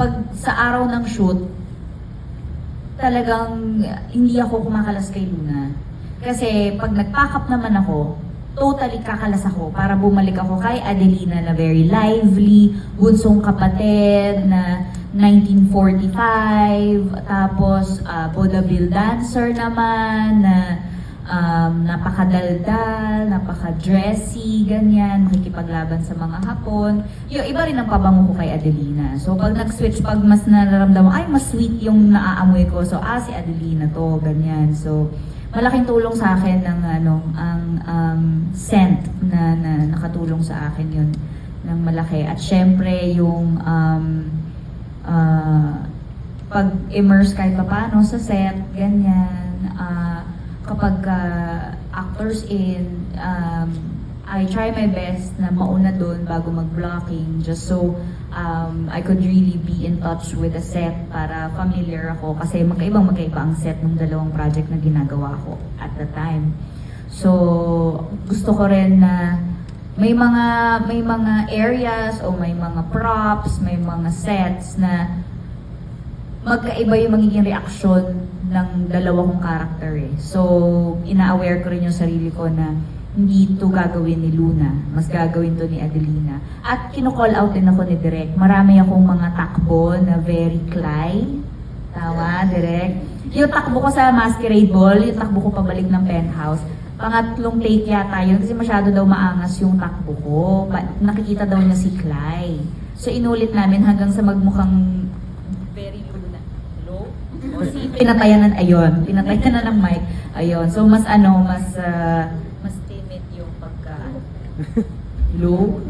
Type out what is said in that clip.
pag sa araw ng shoot, talagang hindi ako kumakalas kay Luna. Kasi pag nag-pack up naman ako, totally kakalas ako para bumalik ako kay Adelina na very lively, bunsong kapatid na 1945, tapos vaudeville dancer naman na napakadaldal, napaka-dressy, ganyan, makikipaglaban sa mga Hapon. Yung iba rin ang pabango ko kay Adelina. So pag nag-switch, pag mas nararamdaman, ay mas sweet yung naaamoy ko. So si Adelina to, ganyan. So malaking tulong sa akin ng ang scent na nakatulong sa akin yun ng malaki. At syempre yung pag-immerse kahit paano sa set, ganyan. Kapag actors in, I try my best na mauna doon bago mag-blocking just so I could really be in touch with the set para familiar ako kasi magkaiba ang set ng dalawang project na ginagawa ko at the time. So gusto ko rin na may mga areas o may mga props, may mga sets na magkaiba yung magiging reaksyon ng dalawa kong character eh. So, ina-aware ko rin yung sarili ko na hindi ito gagawin ni Luna, mas gagawin to ni Adelina. At kino-call out din ako ni Direk. Marami akong mga takbo na very Cly. Tama, Direk? Yung takbo ko sa Masquerade Ball, yung takbo ko pabalik ng Penthouse, pangatlong take yata yun kasi masyado daw maangas yung takbo ko. Nakikita daw niya si Cly. So, inulit namin hanggang sa magmukhang very Luna. Hello? O si pinatayan na ng mic. Ayun. So mas timid yung pagka low.